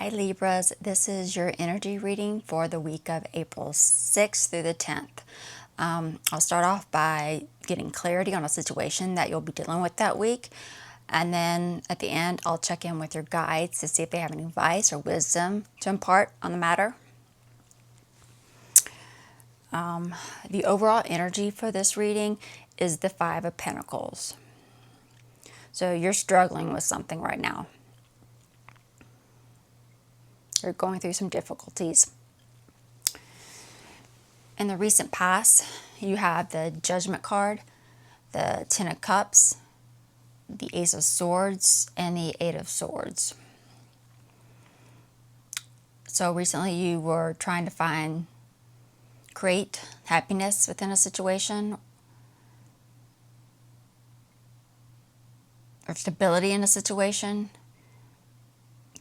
Hi Libras, this is your energy reading for the week of April 6th through the 10th. I'll start off by getting clarity on a situation that you'll be dealing with that week. And then at the end, I'll check in with your guides to see if they have any advice or wisdom to impart on the matter. The overall energy for this reading is the Five of Pentacles. So you're struggling with something right now. You're going through some difficulties. In the recent past, you have the Judgment card, the Ten of Cups, the Ace of Swords, and the Eight of Swords. So recently you were trying to create happiness within a situation or stability in a situation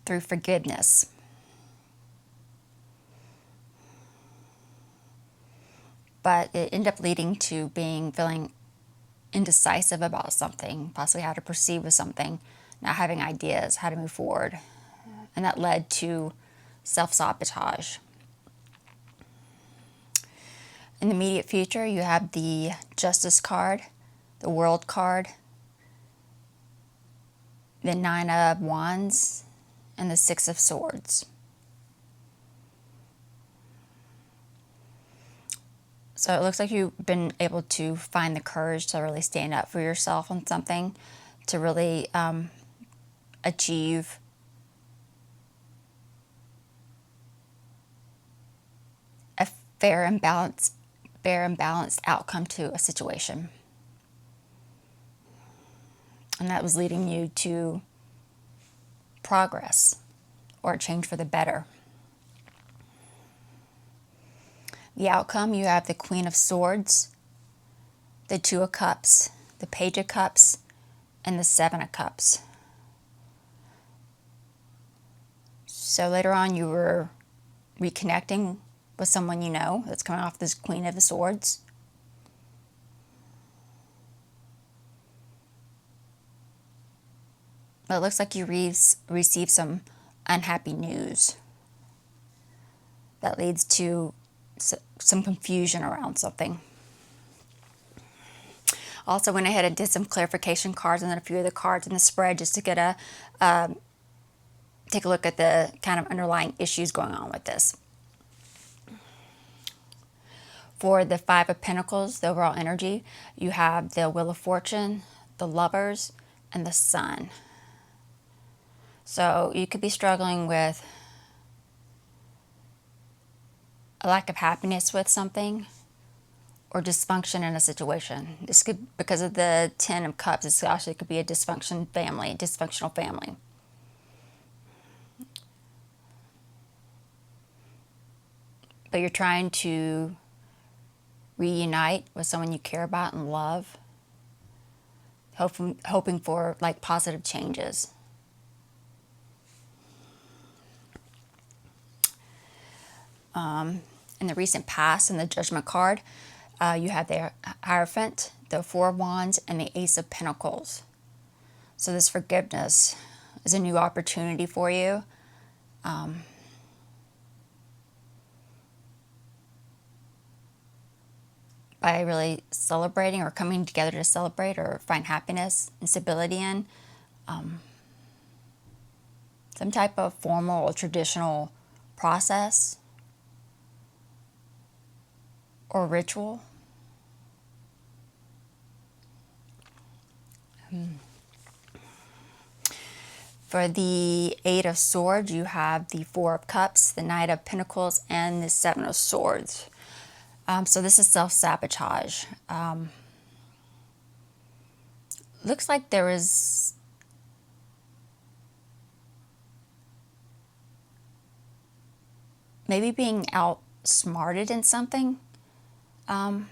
through forgiveness. But it ended up leading to feeling indecisive about something, possibly how to proceed with something, not having ideas, how to move forward. And that led to self-sabotage. In the immediate future, you have the Justice card, the World card, the Nine of Wands, and the Six of Swords. So it looks like you've been able to find the courage to really stand up for yourself on something, to really achieve a fair and balanced outcome to a situation. And that was leading you to progress or change for the better. The outcome, you have the Queen of Swords, the Two of Cups, the Page of Cups, and the Seven of Cups. So later on you were reconnecting with someone you know that's coming off this Queen of the Swords. But it looks like you received some unhappy news that leads to some confusion around something. Also went ahead and did some clarification cards and then a few of the cards in the spread just to get take a look at the kind of underlying issues going on with this. For the Five of Pentacles, the overall energy, you have the Wheel of Fortune, the Lovers, and the Sun. So you could be struggling with a lack of happiness with something or dysfunction in a situation. This could, because of the Ten of Cups, this actually could be a dysfunctional family. But you're trying to reunite with someone you care about and love, hoping for like positive changes. In the recent past, in the Judgment card, you have the Hierophant, the Four of Wands, and the Ace of Pentacles. So this forgiveness is a new opportunity for you. By really celebrating or coming together to celebrate or find happiness and stability in some type of formal or traditional process or ritual. For the Eight of Swords, you have the Four of Cups, the Knight of Pentacles, and the Seven of Swords. So this is self-sabotage. Looks like there is maybe being outsmarted in something. Either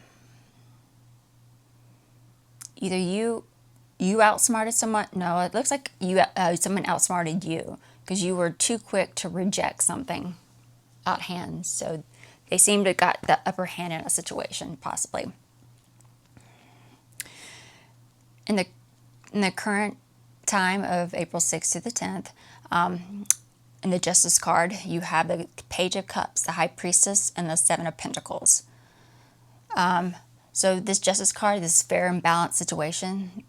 you outsmarted someone. No, it looks like someone outsmarted you because you were too quick to reject something out of hand. So they seem to have got the upper hand in a situation, possibly. In the current time of April 6th to the 10th, in the Justice card, you have the Page of Cups, the High Priestess, and the Seven of Pentacles. So this Justice card, this fair and balanced situation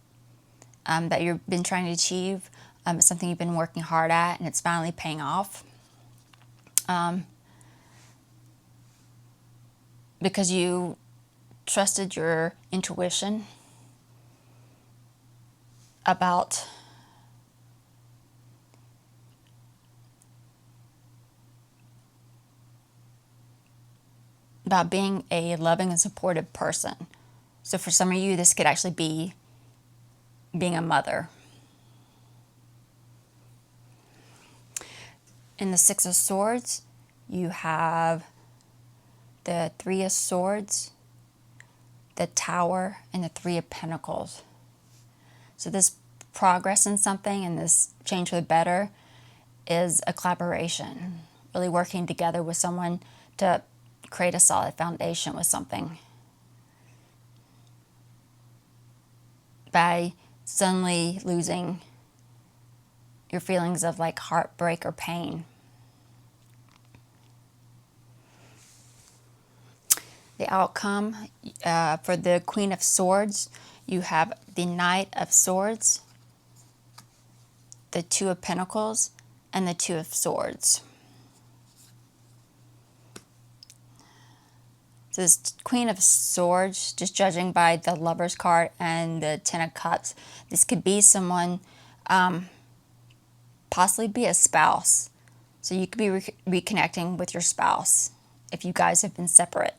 that you've been trying to achieve, is something you've been working hard at, and it's finally paying off. Because you trusted your intuition about being a loving and supportive person. So for some of you, this could actually be being a mother. In the Six of Swords, you have the Three of Swords, the Tower, and the Three of Pentacles. So this progress in something and this change for the better is a collaboration, really working together with someone to create a solid foundation with something. By suddenly losing your feelings of like heartbreak or pain. The outcome for the Queen of Swords, you have the Knight of Swords, the Two of Pentacles, and the Two of Swords. So this Queen of Swords, just judging by the Lover's card and the Ten of Cups, this could be someone, possibly be a spouse. So you could be reconnecting with your spouse if you guys have been separate.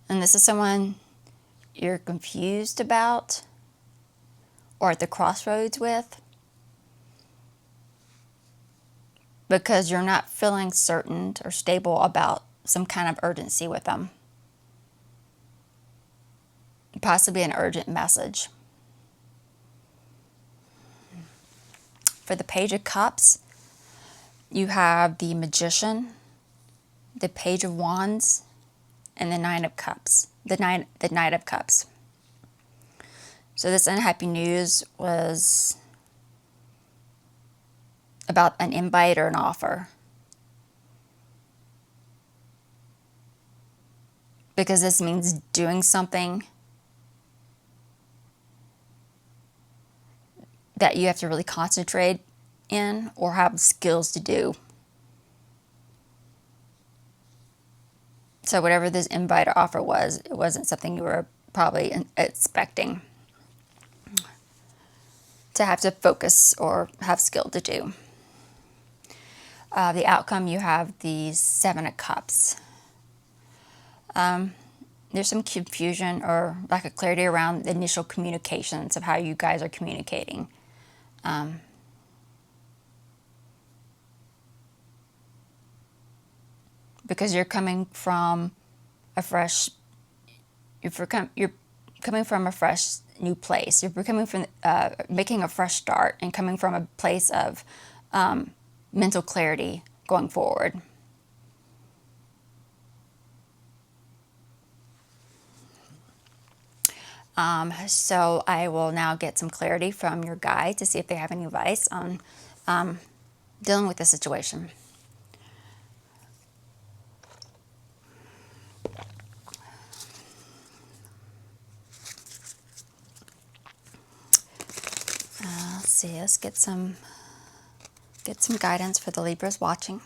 And this is someone you're confused about or at the crossroads with, because you're not feeling certain or stable about some kind of urgency with them. Possibly an urgent message. For the Page of Cups, you have the Magician, the Page of Wands, and the Nine of Cups. The Knight of Cups. So this unhappy news was about an invite or an offer. Because this means doing something that you have to really concentrate in or have skills to do. So whatever this invite or offer was, it wasn't something you were probably expecting to have to focus or have skill to do. The outcome, you have the Seven of Cups. There's some confusion or lack of clarity around the initial communications of how you guys are communicating. Because you're coming from a fresh, you're coming from a fresh new place. You're coming from making a fresh start and coming from a place of mental clarity going forward. So I will now get some clarity from your guide to see if they have any advice on dealing with the situation. Let's see. Let's get some guidance for the Libras watching.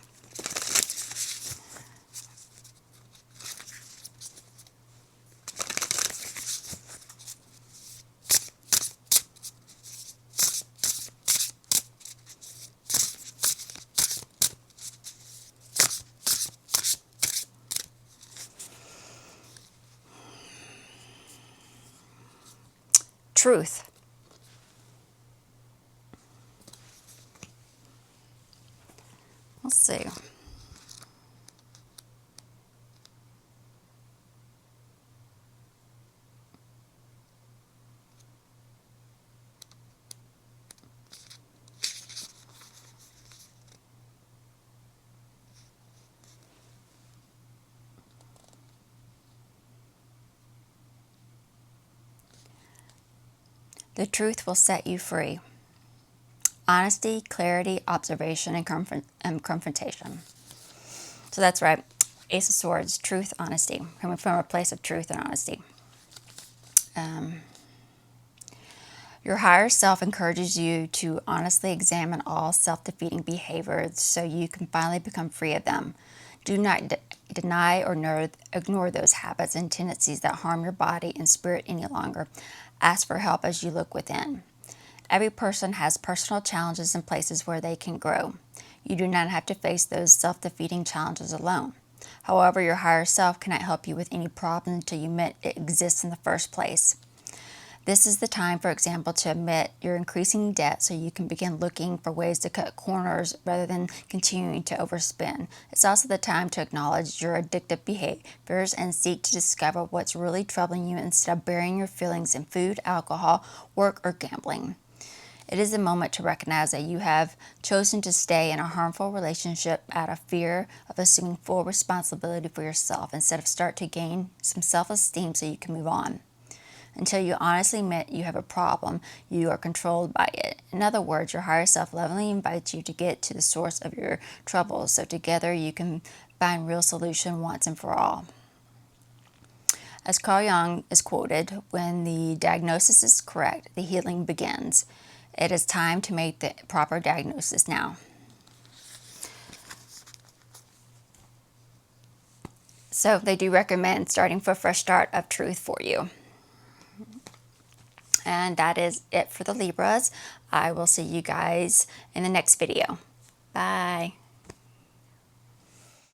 Truth. Let's see. The truth will set you free. Honesty, clarity, observation, and confrontation. So that's right. Ace of Swords, truth, honesty. Coming from a place of truth and honesty. Your higher self encourages you to honestly examine all self-defeating behaviors so you can finally become free of them. Do not deny or ignore those habits and tendencies that harm your body and spirit any longer. Ask for help as you look within. Every person has personal challenges and places where they can grow. You do not have to face those self-defeating challenges alone. However, your higher self cannot help you with any problem until you admit it exists in the first place. This is the time, for example, to admit your increasing debt so you can begin looking for ways to cut corners rather than continuing to overspend. It's also the time to acknowledge your addictive behaviors and seek to discover what's really troubling you instead of burying your feelings in food, alcohol, work, or gambling. It is a moment to recognize that you have chosen to stay in a harmful relationship out of fear of assuming full responsibility for yourself instead of start to gain some self-esteem so you can move on. Until you honestly admit you have a problem, you are controlled by it. In other words, your higher self lovingly invites you to get to the source of your troubles so together you can find real solution once and for all. As Carl Jung is quoted, when the diagnosis is correct, the healing begins. It is time to make the proper diagnosis now. So they do recommend starting for a fresh start of truth for you. And that is it for the Libras. I will see you guys in the next video. Bye.